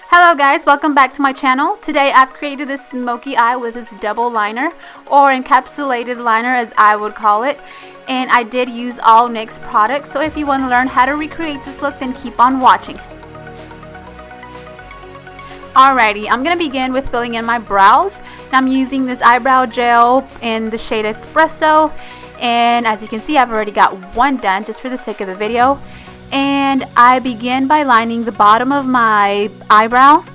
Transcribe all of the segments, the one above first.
Hello guys, welcome back to my channel. Today I've created this smoky eye with this double liner, or encapsulated liner as I would call it. And I did use all NYX products, so if you want to learn how to recreate this look, then keep on watching. Alrighty, I'm going to begin with filling in my brows. And I'm using this eyebrow gel in the shade ESPRESSO. And as you can see, I've already got one done just for the sake of the video. And I begin by lining the bottom of my eyebrow.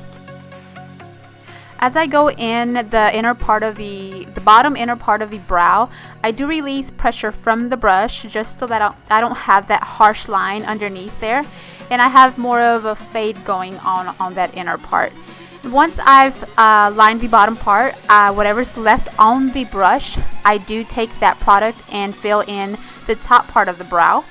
As I go in the inner part of the bottom inner part of the brow, I do release pressure from the brush just so that I don't have that harsh line underneath there, and I have more of a fade going on that inner part. Once I've lined the bottom part, whatever's left on the brush, I do take that product and fill in the top part of the brow.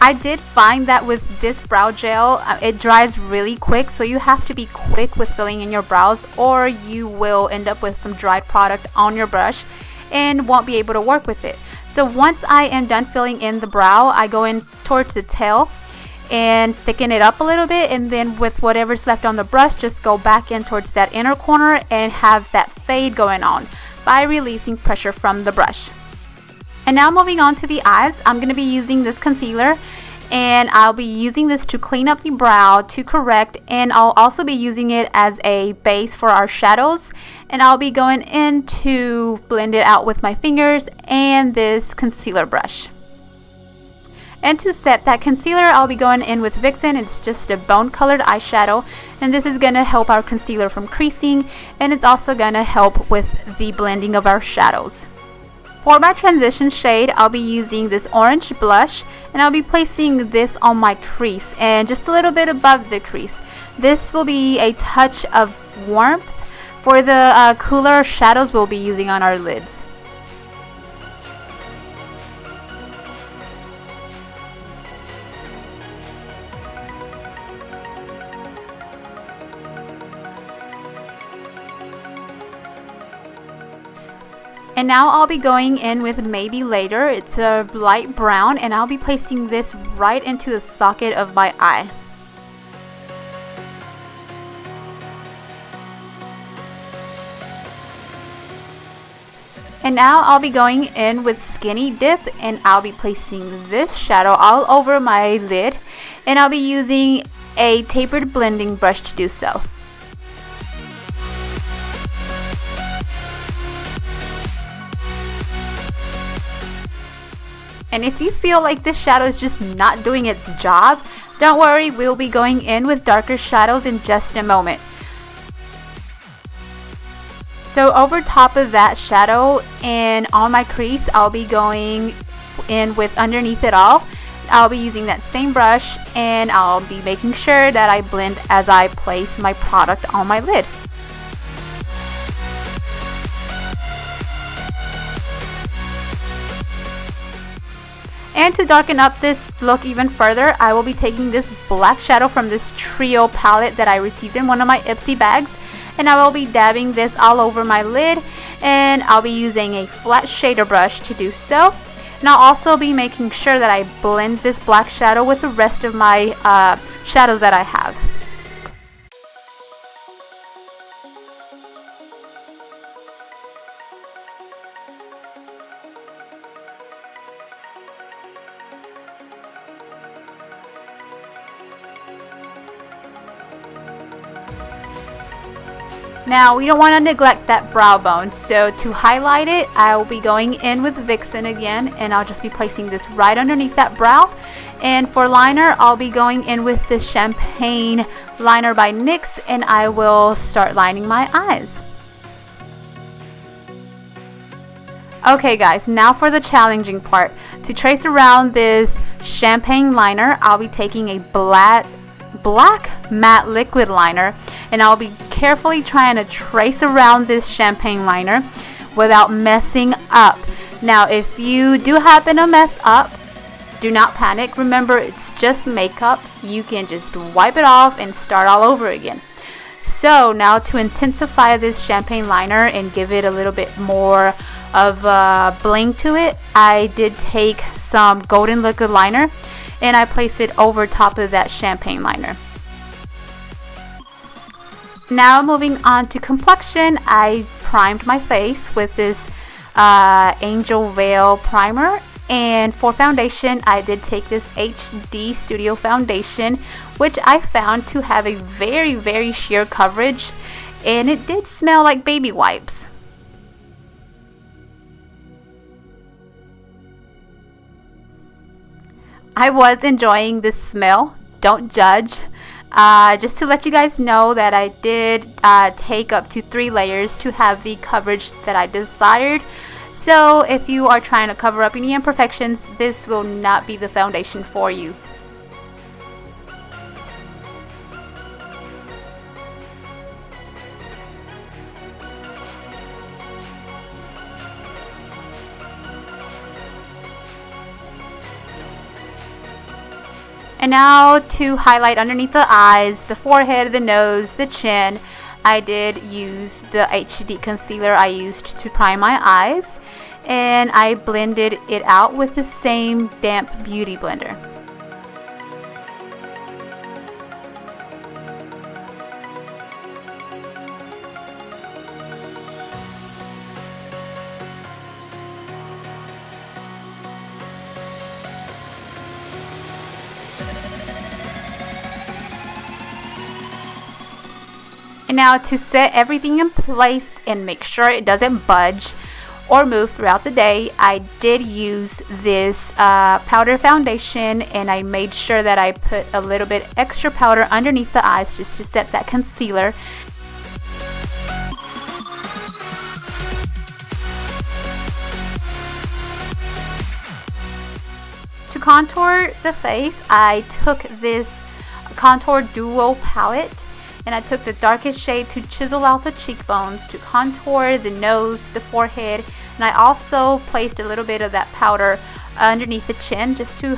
I did find that with this brow gel, it dries really quick, so you have to be quick with filling in your brows or you will end up with some dried product on your brush and won't be able to work with it. So once I am done filling in the brow, I go in towards the tail and thicken it up a little bit, and then with whatever's left on the brush, just go back in towards that inner corner and have that fade going on by releasing pressure from the brush. And now moving on to the eyes, I'm going to be using this concealer, and I'll be using this to clean up the brow, to correct, and I'll also be using it as a base for our shadows. And I'll be going in to blend it out with my fingers and this concealer brush. And to set that concealer, I'll be going in with Vixen. It's just a bone colored eyeshadow, and this is going to help our concealer from creasing, and it's also going to help with the blending of our shadows. For my transition shade, I'll be using this orange blush, and I'll be placing this on my crease and just a little bit above the crease. This will be a touch of warmth for the cooler shadows we'll be using on our lids. And now I'll be going in with Maybe Later. It's a light brown, and I'll be placing this right into the socket of my eye. And now I'll be going in with Skinny Dip, and I'll be placing this shadow all over my lid, and I'll be using a tapered blending brush to do so. And if you feel like this shadow is just not doing its job, don't worry, we'll be going in with darker shadows in just a moment. So over top of that shadow and on my crease, I'll be going in with underneath it all. I'll be using that same brush, and I'll be making sure that I blend as I place my product on my lid. And to darken up this look even further, I will be taking this black shadow from this trio palette that I received in one of my Ipsy bags, and I will be dabbing this all over my lid, and I'll be using a flat shader brush to do so. And I'll also be making sure that I blend this black shadow with the rest of my shadows that I have. Now we don't want to neglect that brow bone, so to highlight it, I will be going in with Vixen again, and I'll just be placing this right underneath that brow. And for liner, I'll be going in with this Champagne liner by NYX, and I will start lining my eyes. Okay guys, now for the challenging part. To trace around this Champagne liner, I'll be taking a black matte liquid liner, and I'll be carefully trying to trace around this Champagne liner without messing up. Now if you do happen to mess up, do not panic. Remember, it's just makeup. You can just wipe it off and start all over again. So now to intensify this Champagne liner and give it a little bit more of a bling to it, I did take some golden liquid liner and I placed it over top of that Champagne liner. Now moving on to complexion, I primed my face with this Angel Veil primer. And for foundation, I did take this HD Studio foundation, which I found to have a very sheer coverage, and it did smell like baby wipes. I was enjoying this smell, don't judge. Just to let you guys know that I did take up to 3 layers to have the coverage that I desired. So if you are trying to cover up any imperfections, this will not be the foundation for you. And now to highlight underneath the eyes, the forehead, the nose, the chin, I did use the HD concealer I used to prime my eyes, and I blended it out with the same damp beauty blender. And now to set everything in place and make sure it doesn't budge or move throughout the day, I did use this powder foundation, and I made sure that I put a little bit extra powder underneath the eyes just to set that concealer. To contour the face, I took this Contour Duo palette, and I took the darkest shade to chisel out the cheekbones, to contour the nose, the forehead, and I also placed a little bit of that powder underneath the chin just to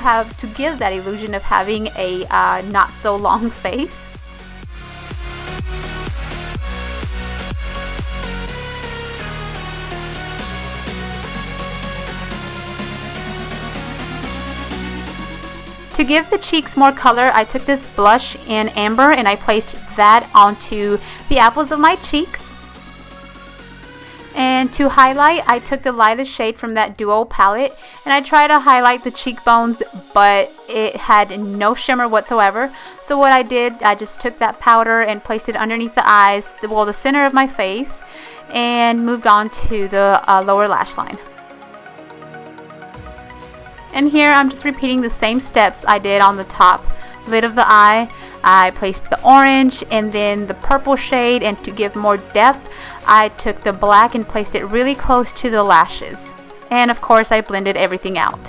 give that illusion of having a not so long face. To give the cheeks more color, I took this blush in Amber and I placed that onto the apples of my cheeks. And to highlight, I took the lightest shade from that Duo palette and I tried to highlight the cheekbones, but it had no shimmer whatsoever. So what I did, I just took that powder and placed it underneath the eyes, the center of my face, and moved on to the lower lash line. And here I'm just repeating the same steps I did on the top lid of the eye. I placed the orange and then the purple shade, and to give more depth, I took the black and placed it really close to the lashes. And of course, I blended everything out.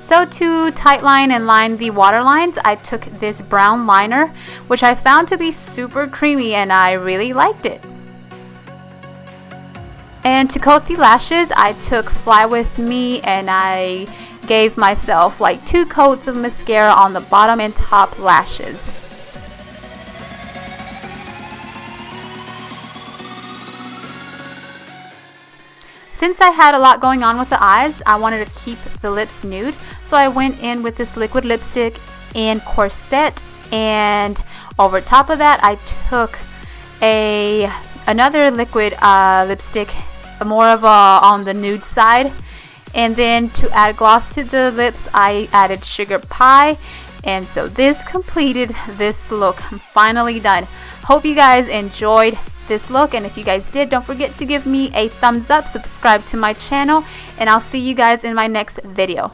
So to tightline and line the waterlines, I took this brown liner, which I found to be super creamy and I really liked it. And to coat the lashes, I took Fly With Me and I gave myself like 2 coats of mascara on the bottom and top lashes. Since I had a lot going on with the eyes, I wanted to keep the lips nude, so I went in with this liquid lipstick in Corset, and over top of that I took another liquid lipstick, more of on the nude side, and then to add gloss to the lips I added Sugar Pie. And so this completed this look. I'm finally done. Hope you guys enjoyed this look, and if you guys did, don't forget to give me a thumbs up, subscribe to my channel, and I'll see you guys in my next video.